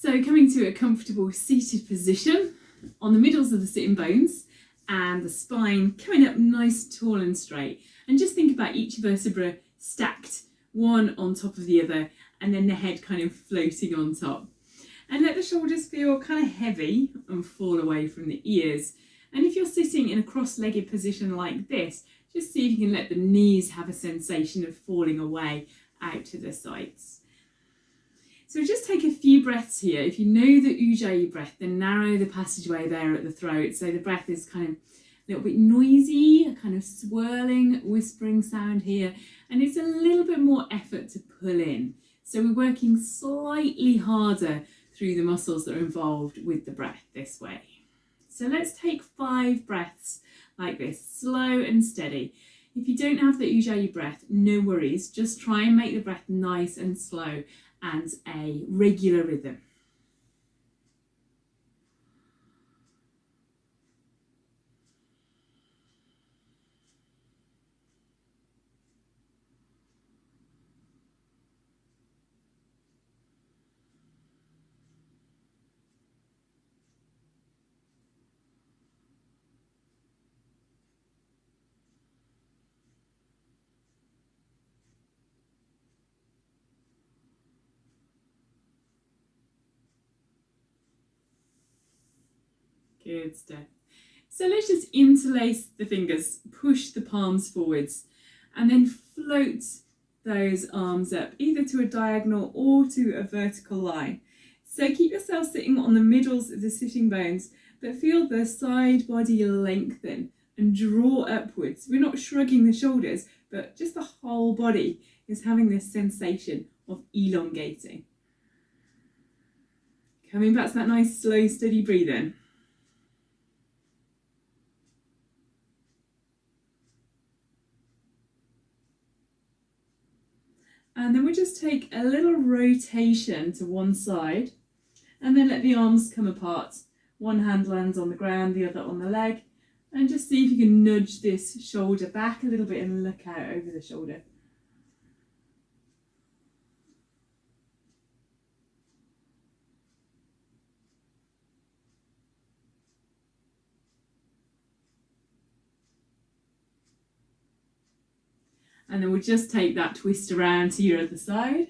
So coming to a comfortable seated position on the middles of the sitting bones and the spine coming up nice, tall and straight. And just think about each vertebra stacked one on top of the other, and then the head kind of floating on top. And let the shoulders feel kind of heavy and fall away from the ears. And if you're sitting in a cross-legged position like this, just see if you can let the knees have a sensation of falling away out to the sides. So just take a few breaths here. If you know the Ujjayi breath, then narrow the passageway there at the throat. So the breath is kind of a little bit noisy, a kind of swirling, whispering sound here. And it's a little bit more effort to pull in. So we're working slightly harder through the muscles that are involved with the breath this way. So let's take 5 breaths like this, slow and steady. If you don't have the Ujjayi breath, no worries. Just try and make the breath nice and slow and a regular rhythm. Good stuff. So let's just interlace the fingers, push the palms forwards, and then float those arms up, either to a diagonal or to a vertical line. So keep yourself sitting on the middles of the sitting bones, but feel the side body lengthen and draw upwards. We're not shrugging the shoulders, but just the whole body is having this sensation of elongating. Coming back to that nice, slow, steady breathing. And then we just take a little rotation to one side and then let the arms come apart. One hand lands on the ground, the other on the leg. And just see if you can nudge this shoulder back a little bit and look out over the shoulder. And then we'll just take that twist around to your other side.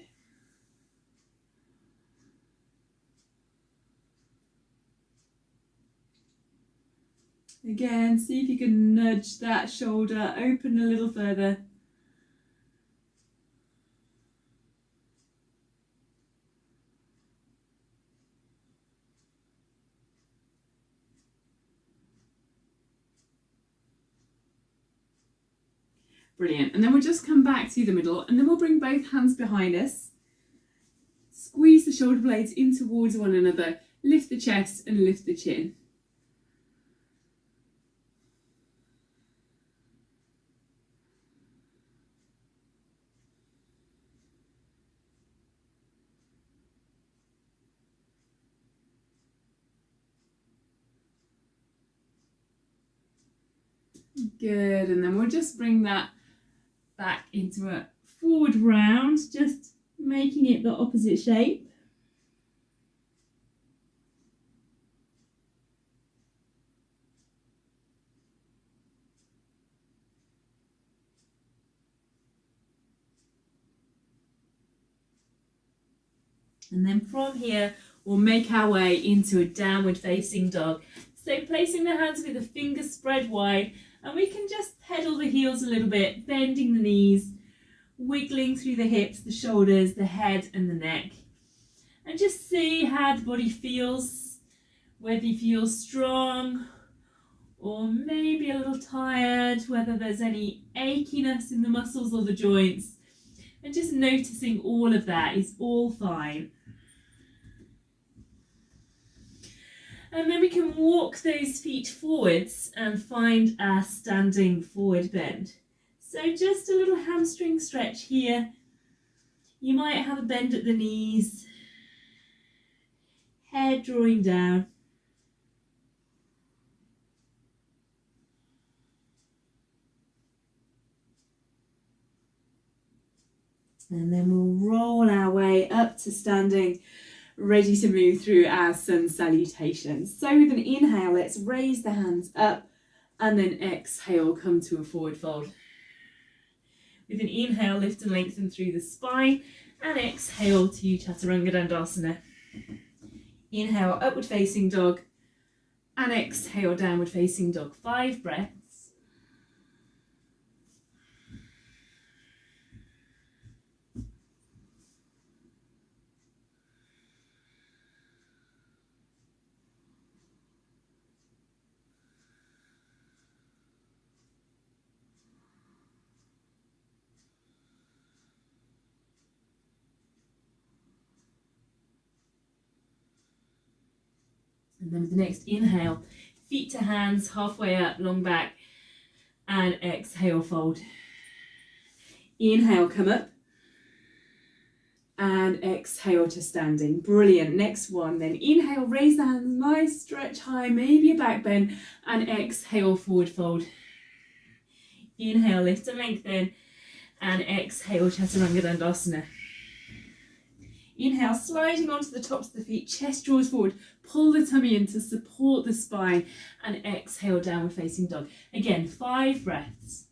Again, see if you can nudge that shoulder open a little further. Brilliant. And then we'll just come back to the middle and then we'll bring both hands behind us. Squeeze the shoulder blades in towards one another. Lift the chest and lift the chin. Good. And then we'll just bring that back into a forward round, just making it the opposite shape. And then from here, we'll make our way into a downward facing dog. So placing the hands with the fingers spread wide, and we can just pedal the heels a little bit, bending the knees, wiggling through the hips, the shoulders, the head and the neck. And just see how the body feels, whether you feel strong or maybe a little tired, whether there's any achiness in the muscles or the joints. And just noticing all of that is all fine. And then we can walk those feet forwards and find our standing forward bend. So just a little hamstring stretch here. You might have a bend at the knees, head drawing down. And then we'll roll our way up to standing, ready to move through our sun salutations. So with an inhale, let's raise the hands up and then exhale, come to a forward fold. With an inhale, lift and lengthen through the spine and exhale to Chaturanga Dandasana. Inhale, upward facing dog and exhale, downward facing dog. 5 breaths. And then with the next inhale, feet to hands, halfway up, long back, and exhale, fold. Inhale, come up, and exhale to standing. Brilliant. Next one, then inhale, raise the hands, nice stretch high, maybe a back bend, and exhale, forward fold. Inhale, lift and lengthen, and exhale, Chaturanga Dandasana. Inhale, sliding onto the tops of the feet, chest draws forward, pull the tummy in to support the spine, and exhale, downward facing dog. Again, 5 breaths.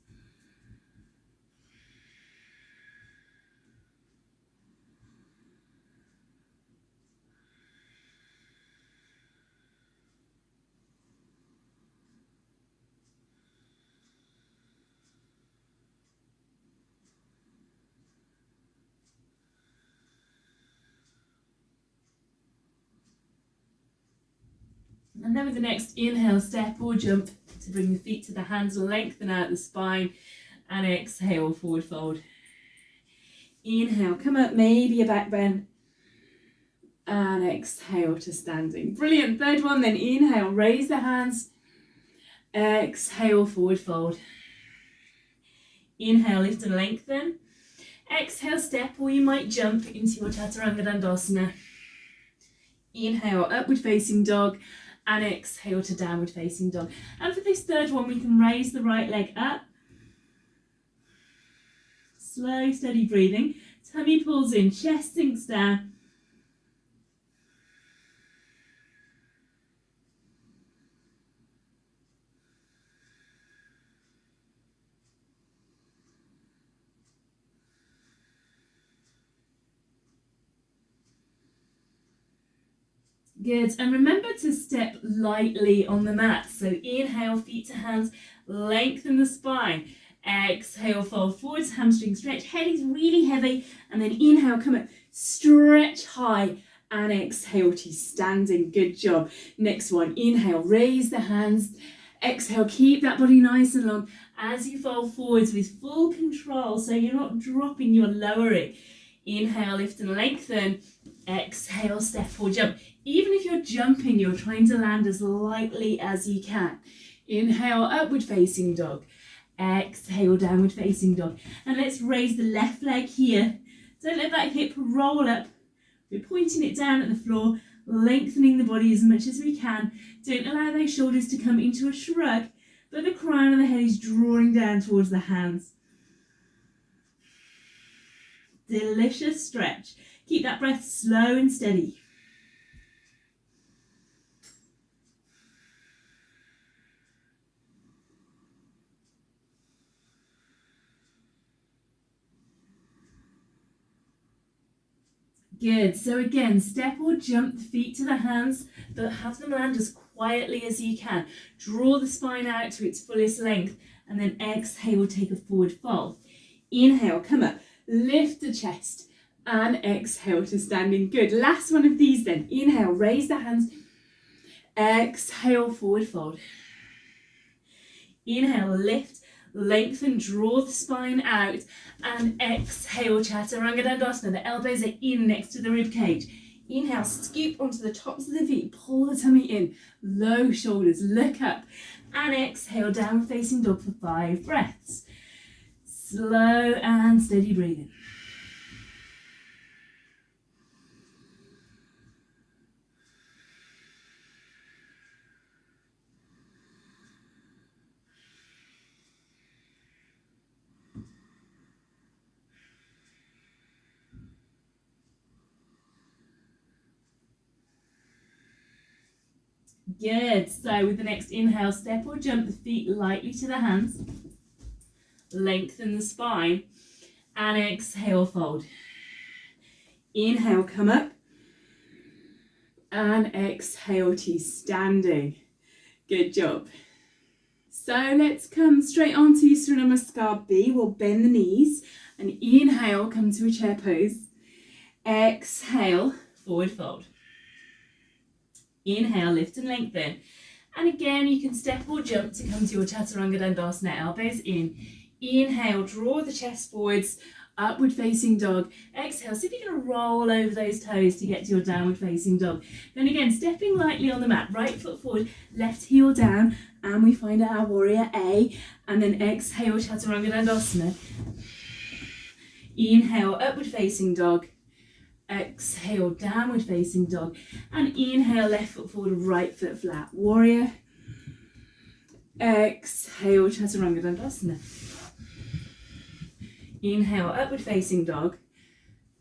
And then with the next inhale, step or jump to bring the feet to the hands, lengthen out the spine, and exhale, forward fold. Inhale, come up, maybe a back bend, and exhale to standing. Brilliant. Third one, then inhale, raise the hands, exhale, forward fold. Inhale, lift and lengthen. Exhale, step, or you might jump into your Chaturanga Dandasana. Inhale, upward facing dog, and exhale to downward facing dog. And for this third one, we can raise the right leg up. Slow, steady breathing. Tummy pulls in, chest sinks down. Good, and remember to step lightly on the mat. So inhale, feet to hands, lengthen the spine. Exhale, fold forwards, hamstring stretch, head is really heavy, and then inhale, come up, stretch high, and exhale to standing. Good job. Next one, inhale, raise the hands, exhale, keep that body nice and long as you fold forwards with full control, so you're not dropping, you're lowering. Inhale, lift and lengthen. Exhale, step or jump. Even if you're jumping, you're trying to land as lightly as you can. Inhale, upward facing dog. Exhale, downward facing dog. And let's raise the left leg here. Don't let that hip roll up. We're pointing it down at the floor, lengthening the body as much as we can. Don't allow those shoulders to come into a shrug, but the crown of the head is drawing down towards the hands. Delicious stretch. Keep that breath slow and steady. Good. So again, step or jump the feet to the hands, but have them land as quietly as you can. Draw the spine out to its fullest length, and then exhale, take a forward fold. Inhale, come up, lift the chest, and exhale to standing. Good. Last one of these then. Inhale, raise the hands. Exhale, forward fold. Inhale, lift, lengthen, draw the spine out, and exhale, Chaturanga Dandasana. The elbows are in next to the rib cage. Inhale, scoop onto the tops of the feet, pull the tummy in, low shoulders, look up, and exhale, downward facing dog for 5 breaths. Slow and steady breathing. Good. So with the next inhale, step or jump the feet lightly to the hands. Lengthen the spine. And exhale, fold. Inhale, come up. And exhale to standing. Good job. So let's come straight onto Surya Namaskar B. We'll bend the knees and inhale, come to a chair pose. Exhale, forward fold. Inhale, lift and lengthen. And again, you can step or jump to come to your Chaturanga Dandasana, elbows in. Inhale, draw the chest forwards, upward facing dog. Exhale, see if you're going to roll over those toes to get to your downward facing dog. Then again, stepping lightly on the mat, right foot forward, left heel down, and we find our warrior A. And then exhale, Chaturanga Dandasana. Inhale, upward facing dog. Exhale, downward facing dog. And inhale, left foot forward, right foot flat, warrior. Exhale, Chaturanga Dandasana. Inhale, upward facing dog.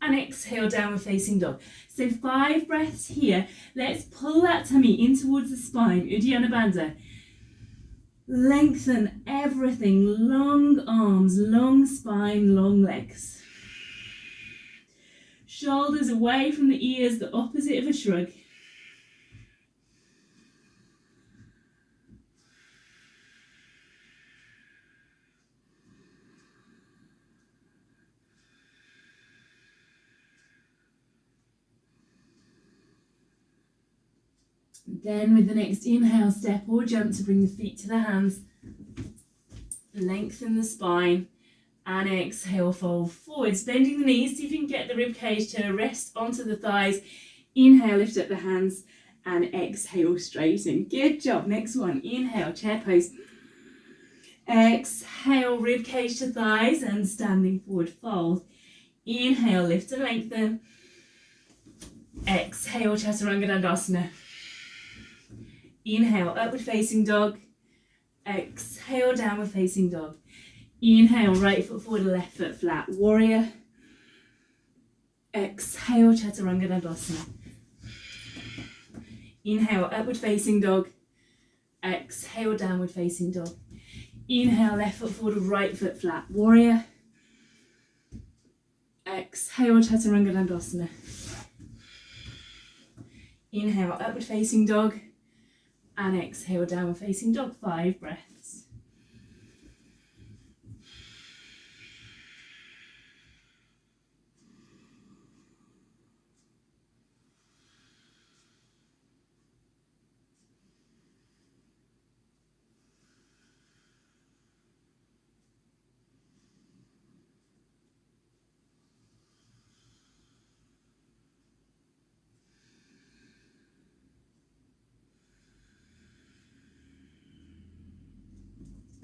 And exhale, downward facing dog. So 5 breaths here. Let's pull that tummy in towards the spine, Uddiyana Bandha. Lengthen everything, long arms, long spine, long legs. Shoulders away from the ears, the opposite of a shrug. Then with the next inhale, step or jump to bring the feet to the hands. Lengthen the spine. And exhale, fold forwards, bending the knees. See if you can get the rib cage to rest onto the thighs. Inhale, lift up the hands, and exhale, straighten. Good job. Next one, inhale, chair pose. Exhale, rib cage to thighs and standing forward fold. Inhale, lift and lengthen. Exhale, Chaturanga Dandasana. Inhale, upward facing dog. Exhale, downward facing dog. Inhale, right foot forward, left foot flat, warrior. Exhale, Chaturanga Dandasana. Inhale, upward facing dog. Exhale, downward facing dog. Inhale, left foot forward, right foot flat, warrior. Exhale, Chaturanga Dandasana. Inhale, upward facing dog. And exhale, downward facing dog. 5 breaths.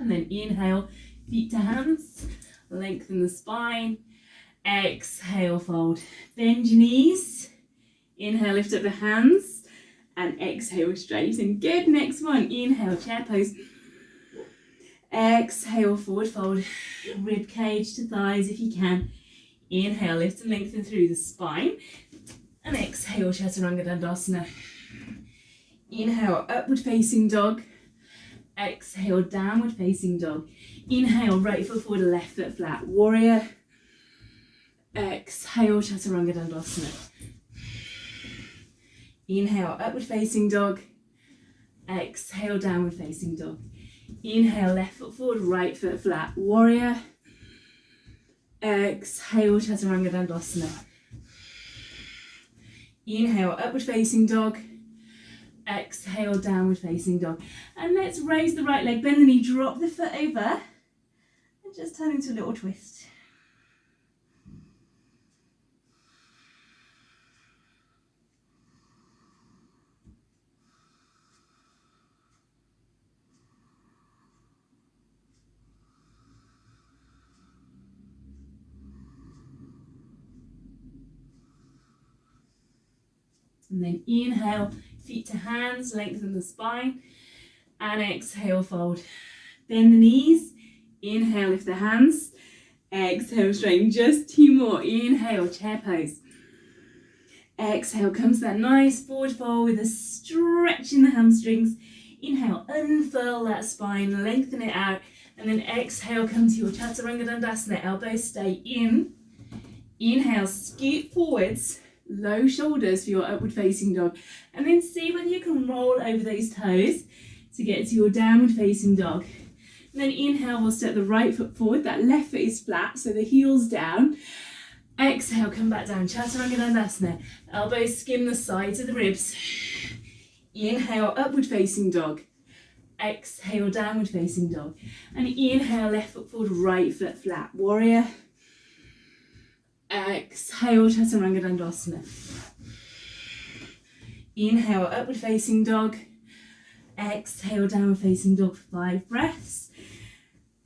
And then inhale, feet to hands, lengthen the spine. Exhale, fold. Bend your knees. Inhale, lift up the hands. And exhale, straighten. Good. Next one, inhale, chair pose. Exhale, forward fold. Rib cage to thighs if you can. Inhale, lift and lengthen through the spine. And exhale, Chaturanga Dandasana. Inhale, upward facing dog. Exhale, downward facing dog. Inhale, right foot forward, left foot flat, warrior. Exhale, Chaturanga Dandasana. Inhale, upward facing dog. Exhale, downward facing dog. Inhale, left foot forward, right foot flat, warrior. Exhale, Chaturanga Dandasana. Inhale, upward facing dog. Exhale, downward facing dog. And let's raise the right leg, bend the knee, drop the foot over, and just turn into a little twist. And then inhale, feet to hands, lengthen the spine, and exhale, fold. Bend the knees, inhale, lift the hands, exhale, straighten. Just 2 more. Inhale, chair pose. Exhale, come to that nice forward fold with a stretch in the hamstrings. Inhale, unfurl that spine, lengthen it out, and then exhale, come to your chaturanga-dandasana, elbows stay in. Inhale, scoot forwards, low shoulders for your upward facing dog, and then see whether you can roll over those toes to get to your downward facing dog. And then inhale, we'll step the right foot forward, that left foot is flat, so the heel's down. Exhale, come back down, chaturanga-dandasana, elbows skim the sides of the ribs. Inhale, upward facing dog. Exhale, downward facing dog. And inhale, left foot forward, right foot flat, warrior. Exhale, chaturanga-dandasana. Inhale, upward facing dog. Exhale, downward facing dog for 5 breaths.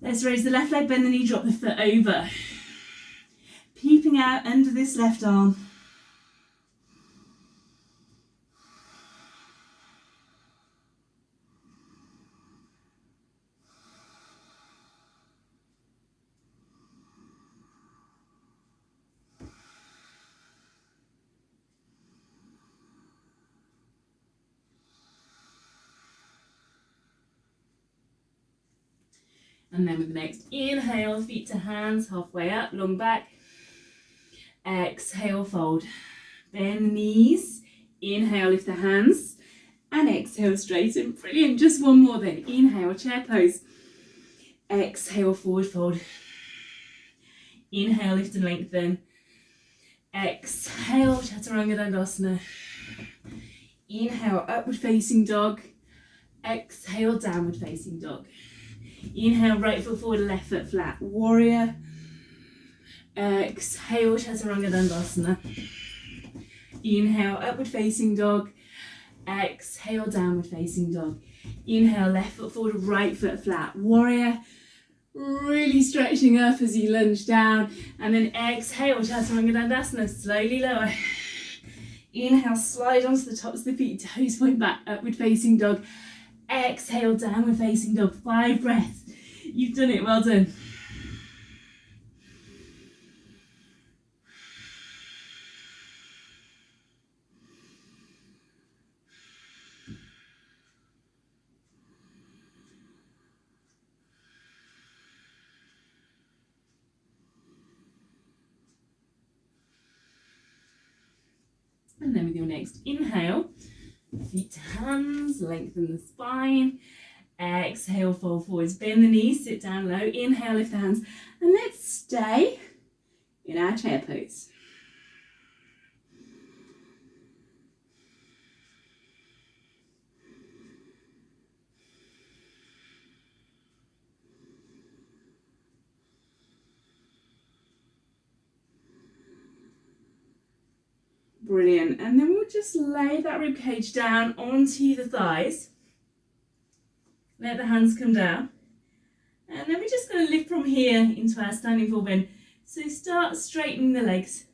Let's raise the left leg, bend the knee, drop the foot over. Peeping out under this left arm. And then with the next inhale, feet to hands, halfway up, long back. Exhale, fold. Bend the knees. Inhale, lift the hands. And exhale, straighten. Brilliant. Just one more then. Inhale, chair pose. Exhale, forward fold. Inhale, lift and lengthen. Exhale, chaturanga-dandasana. Inhale, upward facing dog. Exhale, downward facing dog. Inhale, right foot forward, left foot flat, warrior. Exhale, chaturanga-dandasana. Inhale, upward facing dog. Exhale, downward facing dog. Inhale, left foot forward, right foot flat, warrior. Really stretching up as you lunge down. And then exhale, chaturanga-dandasana, slowly lower. Inhale, slide onto the tops of the feet, toes point back, upward facing dog. Exhale, downward facing dog, 5 breaths. You've done it, well done. And then with your next inhale, feet to hands, lengthen the spine. Exhale, fold forwards, bend the knees, sit down low. Inhale, lift the hands. And let's stay in our chair pose. Brilliant. And then we'll just lay that rib cage down onto the thighs. Let the hands come down. And then we're just going to lift from here into our standing forward bend. So start straightening the legs,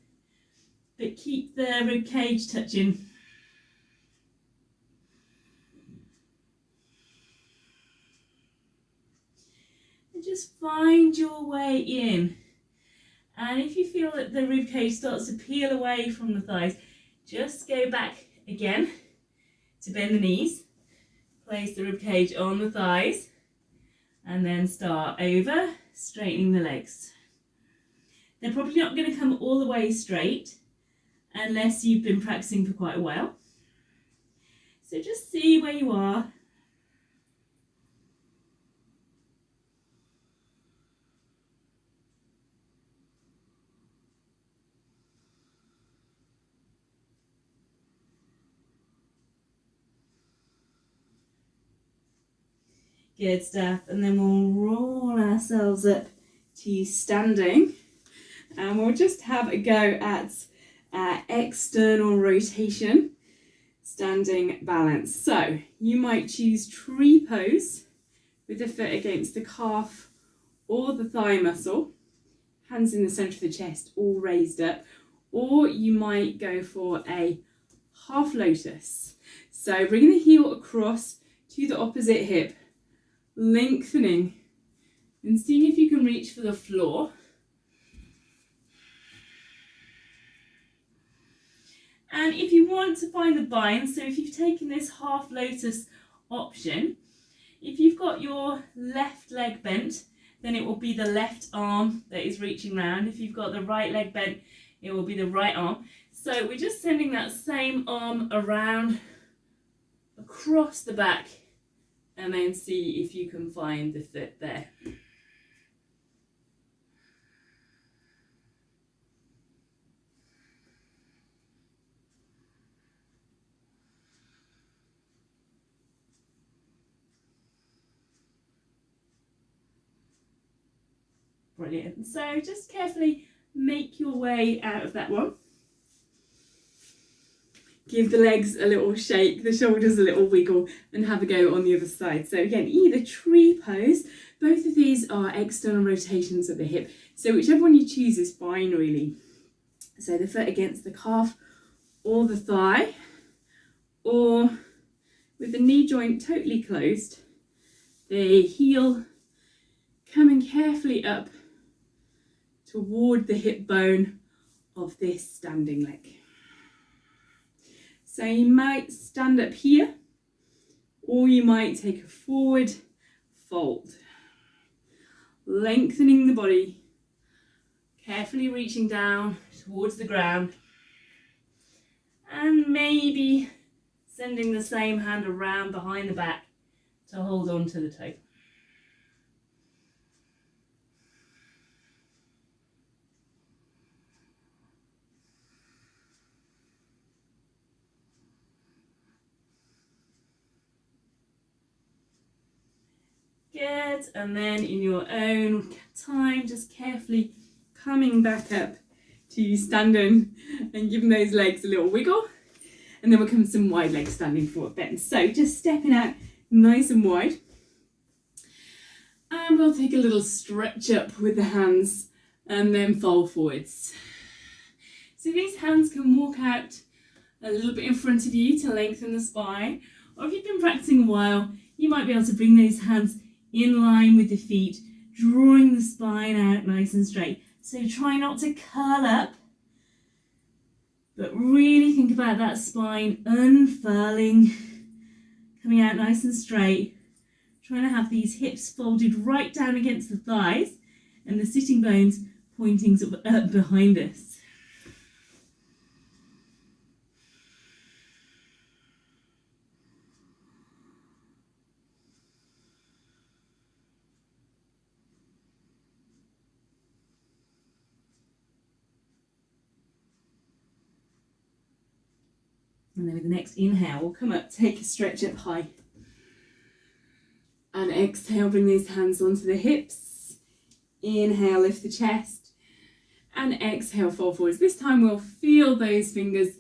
but keep the rib cage touching. And just find your way in. And if you feel that the rib cage starts to peel away from the thighs, just go back again to bend the knees. Place the rib cage on the thighs and then start over, straightening the legs. They're probably not going to come all the way straight unless you've been practicing for quite a while. So just see where you are. Good stuff. And then we'll roll ourselves up to standing. And we'll just have a go at external rotation, standing balance. So you might choose tree pose with the foot against the calf or the thigh muscle, hands in the centre of the chest, all raised up. Or you might go for a half lotus. So bringing the heel across to the opposite hip, lengthening and seeing if you can reach for the floor. And if you want to find the bind, so if you've taken this half lotus option, if you've got your left leg bent, then it will be the left arm that is reaching round. If you've got the right leg bent, it will be the right arm. So we're just sending that same arm around across the back, and then see if you can find the fit there. Brilliant. So just carefully make your way out of that one. Give the legs a little shake, the shoulders a little wiggle, and have a go on the other side. So again, either tree pose. Both of these are external rotations of the hip. So whichever one you choose is fine, really. So the foot against the calf or the thigh, or with the knee joint totally closed, the heel coming carefully up toward the hip bone of this standing leg. So you might stand up here, or you might take a forward fold, lengthening the body, carefully reaching down towards the ground, and maybe sending the same hand around behind the back to hold on to the toe. Good, and then in your own time, just carefully coming back up to standing and giving those legs a little wiggle. And then we'll come to some wide leg standing forward bend. So just stepping out nice and wide. And we'll take a little stretch up with the hands and then fold forwards. So these hands can walk out a little bit in front of you to lengthen the spine. Or if you've been practicing a while, you might be able to bring those hands in line with the feet, drawing the spine out nice and straight. So try not to curl up, but really think about that spine unfurling, coming out nice and straight. Trying to have these hips folded right down against the thighs and the sitting bones pointing sort of up behind us. And then with the next inhale, we'll come up, take a stretch up high. And exhale, bring these hands onto the hips. Inhale, lift the chest. And exhale, fold forwards. This time we'll feel those fingers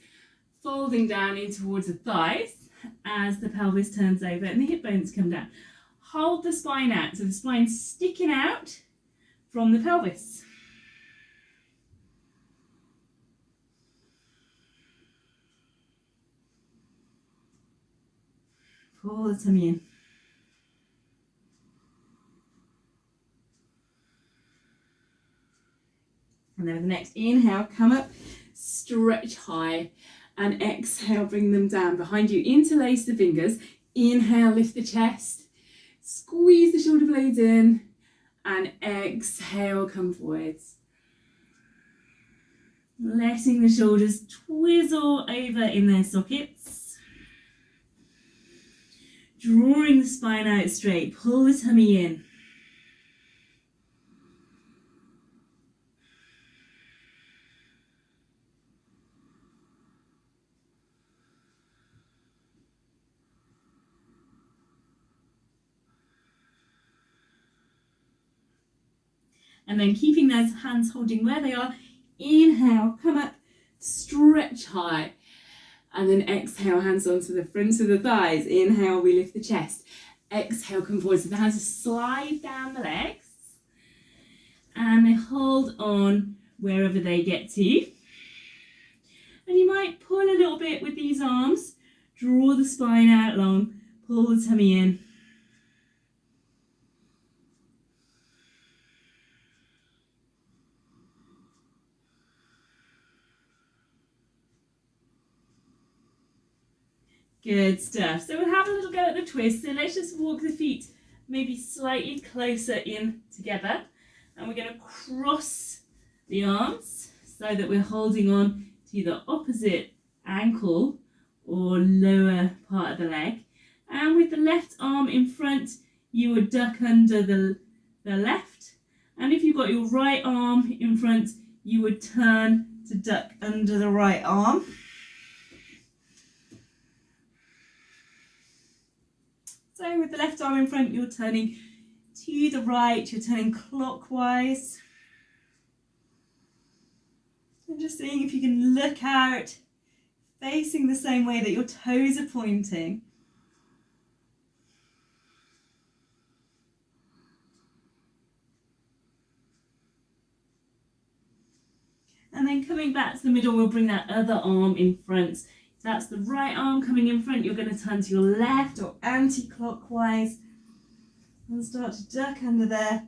folding down in towards the thighs as the pelvis turns over and the hip bones come down. Hold the spine out, so the spine's sticking out from the pelvis. Pull the tummy in. And then with the next inhale, come up, stretch high, and exhale, bring them down behind you. Interlace the fingers. Inhale, lift the chest, squeeze the shoulder blades in, and exhale, come forwards. Letting the shoulders twizzle over in their sockets. Drawing the spine out straight, pull the tummy in. And then keeping those hands holding where they are, inhale, come up, stretch high. And then exhale, hands onto the front of the thighs. Inhale, we lift the chest. Exhale, come forward. So the hands slide down the legs. And they hold on wherever they get to. And you might pull a little bit with these arms. Draw the spine out long. Pull the tummy in. Good stuff. So we'll have a little go at the twist. So let's just walk the feet maybe slightly closer in together. And we're going to cross the arms so that we're holding on to the opposite ankle or lower part of the leg. And with the left arm in front, you would duck under the left. And if you've got your right arm in front, you would turn to duck under the right arm. So with the left arm in front, you're turning to the right, you're turning clockwise. And just seeing if you can look out, facing the same way that your toes are pointing. And then coming back to the middle, we'll bring that other arm in front. If that's the right arm coming in front, you're going to turn to your left or anti-clockwise and start to duck under there.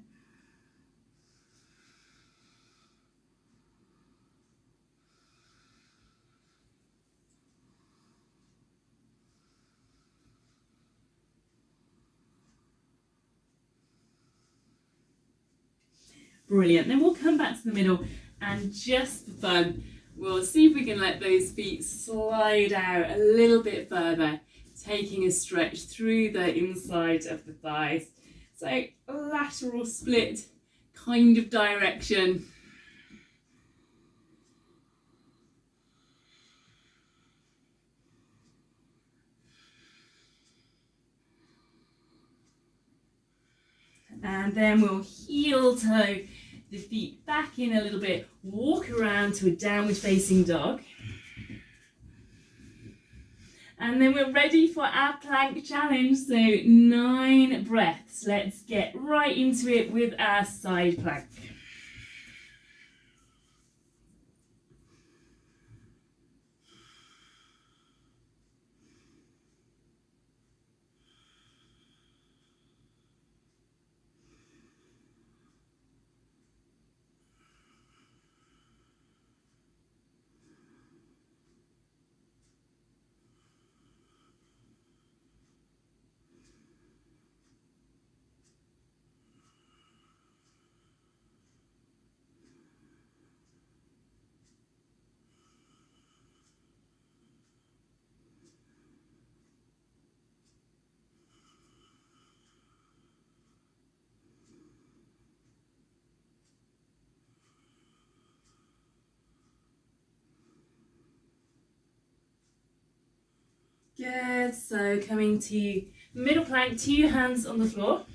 Brilliant. Then we'll come back to the middle and just for fun, we'll see if we can let those feet slide out a little bit further, taking a stretch through the inside of the thighs. So lateral split kind of direction. And then we'll heel toe the feet back in a little bit, walk around to a downward facing dog. And then we're ready for our plank challenge. So 9 breaths. Let's get right into it with our side plank. Good, so coming to middle plank, 2 hands on the floor.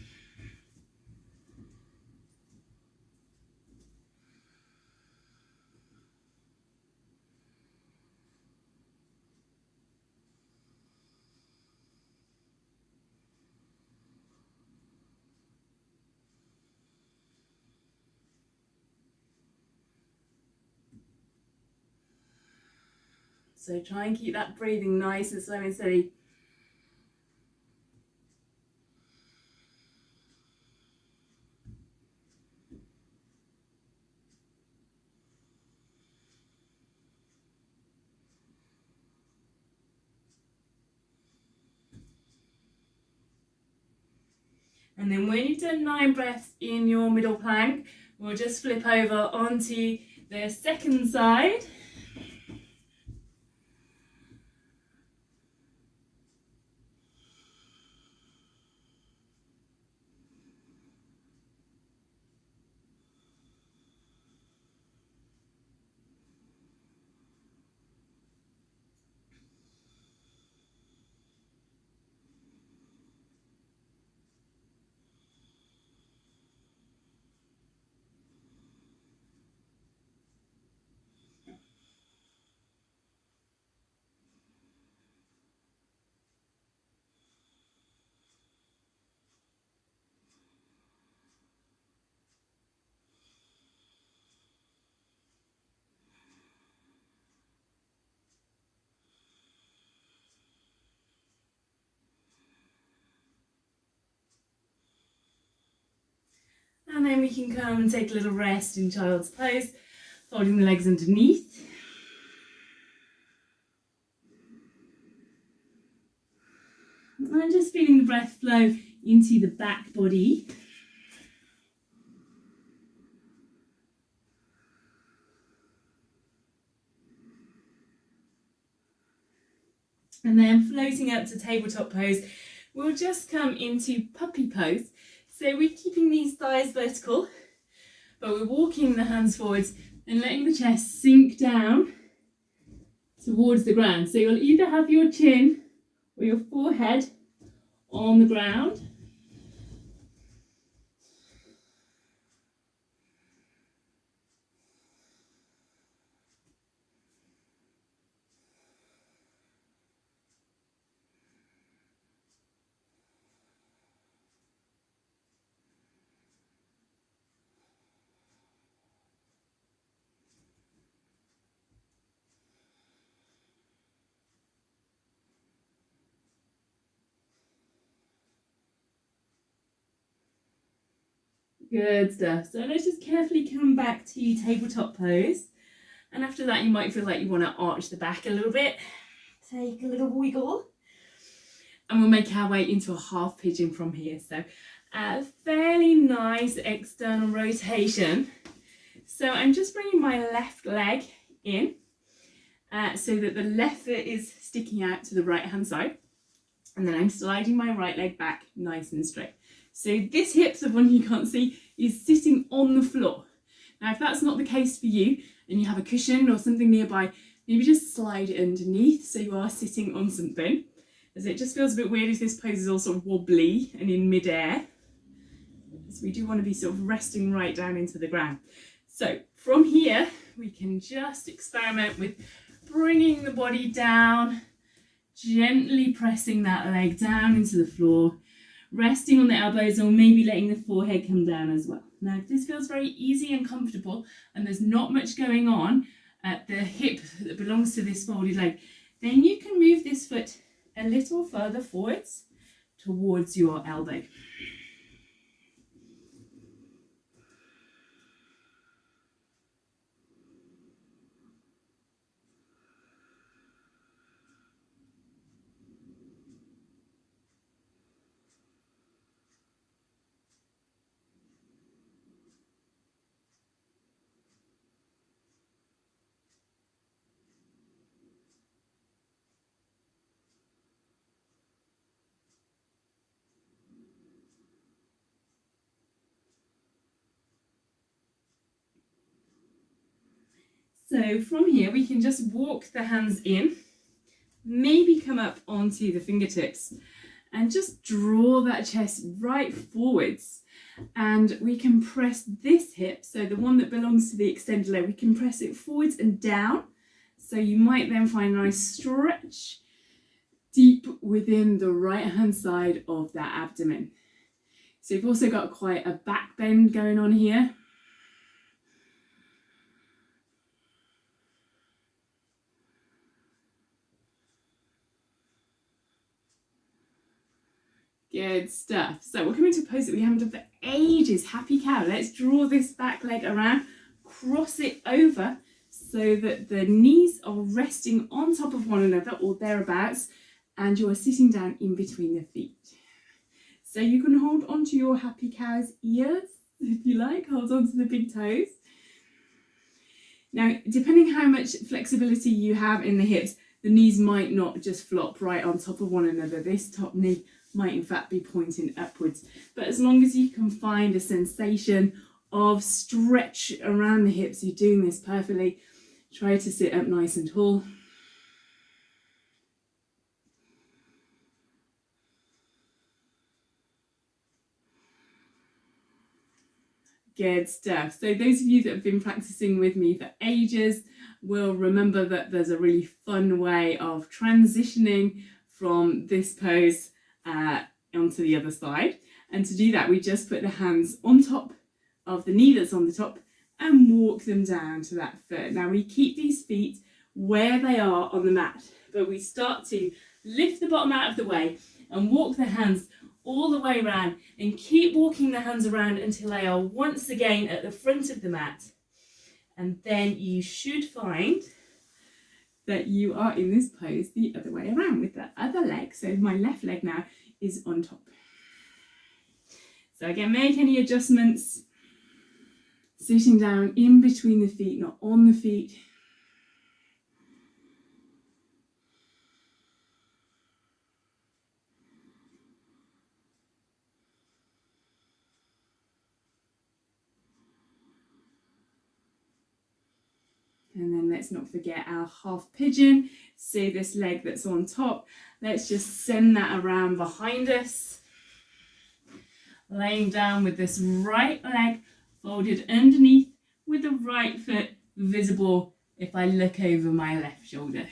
So try and keep that breathing nice and slow and steady. And then when you've done 9 breaths in your middle plank, we'll just flip over onto the second side. And then we can come and take a little rest in child's pose, folding the legs underneath. And just feeling the breath flow into the back body. And then floating up to tabletop pose, we'll just come into puppy pose. So we're keeping these thighs vertical, but we're walking the hands forwards and letting the chest sink down towards the ground. So you'll either have your chin or your forehead on the ground. Good stuff. So let's just carefully come back to tabletop pose. And after that, you might feel like you want to arch the back a little bit. Take a little wiggle. And we'll make our way into a half pigeon from here. So a fairly nice external rotation. So I'm just bringing my left leg in so that the left foot is sticking out to the right hand side. And then I'm sliding my right leg back nice and straight. So this hip, the one you can't see, is sitting on the floor. Now, if that's not the case for you and you have a cushion or something nearby, maybe just slide it underneath so you are sitting on something, as it just feels a bit weird if this pose is all sort of wobbly and in midair. So we do want to be sort of resting right down into the ground. So from here, we can just experiment with bringing the body down, gently pressing that leg down into the floor, resting on the elbows or maybe letting the forehead come down as well. Now, if this feels very easy and comfortable and there's not much going on at the hip that belongs to this folded leg, then you can move this foot a little further forwards towards your elbow. So from here, we can just walk the hands in, maybe come up onto the fingertips and just draw that chest right forwards. And we can press this hip, so the one that belongs to the extended leg, we can press it forwards and down. So you might then find a nice stretch deep within the right hand side of that abdomen. So you've also got quite a back bend going on here. Good stuff. So we're coming to a pose that we haven't done for ages. Happy cow. Let's draw this back leg around, cross it over so that the knees are resting on top of one another or thereabouts, and you're sitting down in between the feet. So you can hold onto your happy cow's ears if you like, hold on to the big toes. Now, depending how much flexibility you have in the hips, the knees might not just flop right on top of one another. This top knee might in fact be pointing upwards, but as long as you can find a sensation of stretch around the hips, you're doing this perfectly. Try to sit up nice and tall. Good stuff. So those of you that have been practicing with me for ages will remember that there's a really fun way of transitioning from this pose onto the other side. And to do that, we just put the hands on top of the knee that's on the top and walk them down to that foot. Now we keep these feet where they are on the mat, but we start to lift the bottom out of the way and walk the hands all the way around, and keep walking the hands around until they are once again at the front of the mat. And then you should find that you are in this pose the other way around with the other leg. So my left leg now is on top. So again, make any adjustments. Sitting down in between the feet, not on the feet. And then let's not forget our half pigeon. See this leg that's on top. Let's just send that around behind us. Laying down with this right leg folded underneath with the right foot visible if I look over my left shoulder.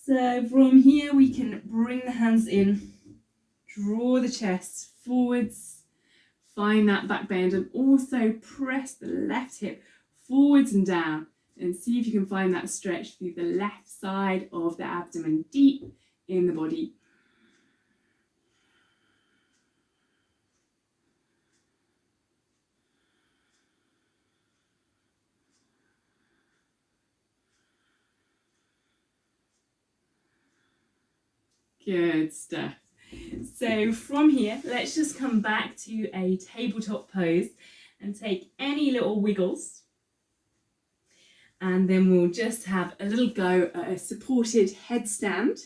So from here we can bring the hands in, draw the chest forwards, find that back bend, and also press the left hip forwards and down, and see if you can find that stretch through the left side of the abdomen, deep in the body. Good stuff. So from here, let's just come back to a tabletop pose and take any little wiggles. And then we'll just have a little go at a supported headstand.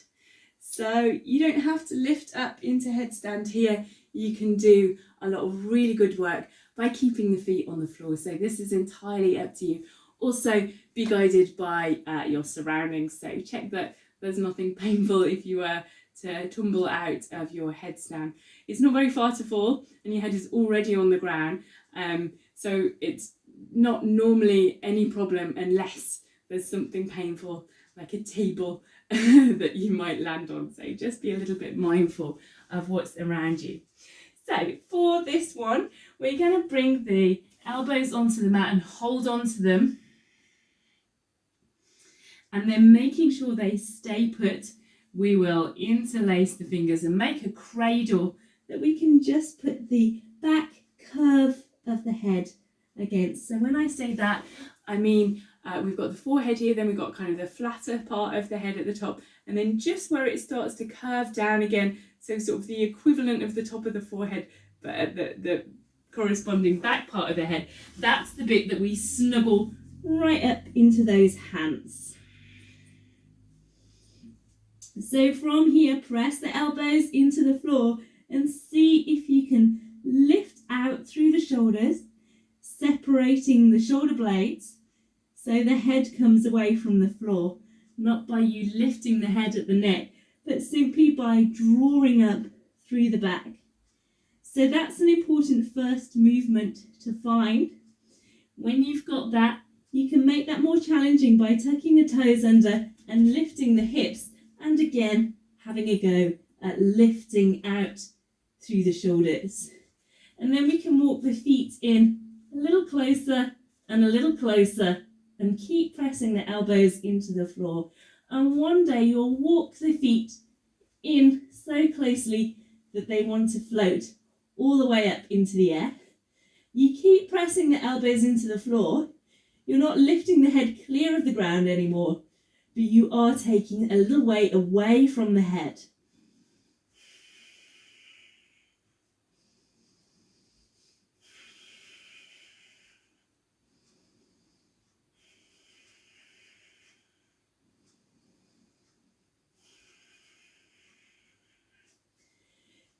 So you don't have to lift up into headstand here. You can do a lot of really good work by keeping the feet on the floor. So this is entirely up to you. Also, be guided by your surroundings. So check that there's nothing painful if you were to tumble out of your headstand. It's not very far to fall and your head is already on the ground. So it's not normally any problem unless there's something painful like a table that you might land on. So just be a little bit mindful of what's around you. So for this one, we're going to bring the elbows onto the mat and hold on to them. And then making sure they stay put, we will interlace the fingers and make a cradle that we can just put the back curve of the head against. So when I say that, I mean we've got the forehead here, then we've got kind of the flatter part of the head at the top, and then just where it starts to curve down again, so sort of the equivalent of the top of the forehead, but at the corresponding back part of the head, that's the bit that we snuggle right up into those hands. So from here, press the elbows into the floor and see if you can lift out through the shoulders, separating the shoulder blades so the head comes away from the floor, not by you lifting the head at the neck, but simply by drawing up through the back. So that's an important first movement to find. When you've got that, you can make that more challenging by tucking the toes under and lifting the hips, and again having a go at lifting out through the shoulders. And then we can walk the feet in a little closer and a little closer and keep pressing the elbows into the floor. And one day you'll walk the feet in so closely that they want to float all the way up into the air. You keep pressing the elbows into the floor. You're not lifting the head clear of the ground anymore, but you are taking a little weight away from the head.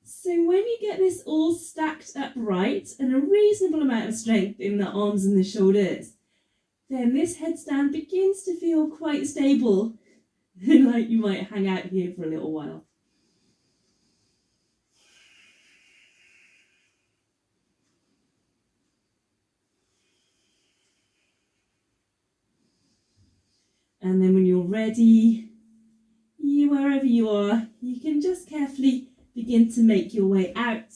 So when you get this all stacked up right and a reasonable amount of strength in the arms and the shoulders, then this headstand begins to feel quite stable, like you might hang out here for a little while. And then when you're ready, wherever you are, you can just carefully begin to make your way out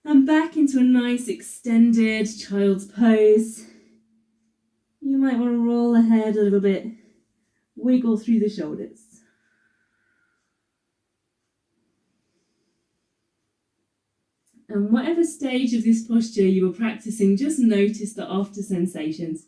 and back into a nice extended child's pose. You might want to roll the head a little bit, wiggle through the shoulders. And whatever stage of this posture you were practicing, just notice the after sensations.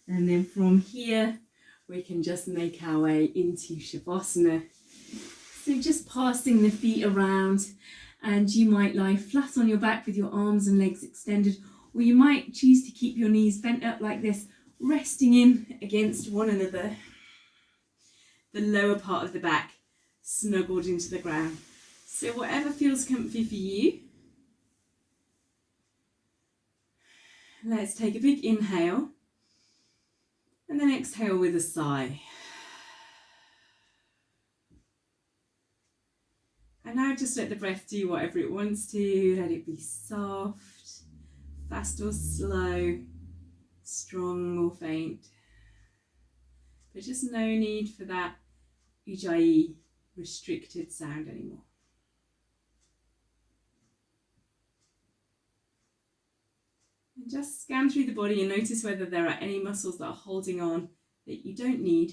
And then from here, we can just make our way into Shavasana. So just passing the feet around, and you might lie flat on your back with your arms and legs extended, or you might choose to keep your knees bent up like this, resting in against one another. The lower part of the back snuggled into the ground. So whatever feels comfy for you. Let's take a big inhale. And then exhale with a sigh. And now just let the breath do whatever it wants to. Let it be soft, fast or slow, strong or faint. But just no need for that ujjayi restricted sound anymore. And just scan through the body and notice whether there are any muscles that are holding on that you don't need.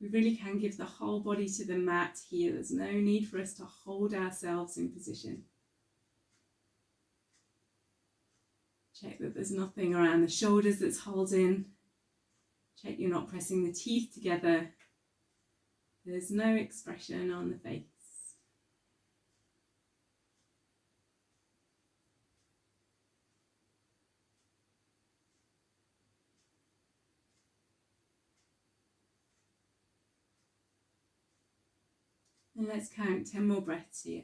We really can give the whole body to the mat here. There's no need for us to hold ourselves in position. Check that there's nothing around the shoulders that's holding. Check you're not pressing the teeth together. There's no expression on the face. And let's count 10 more breaths here.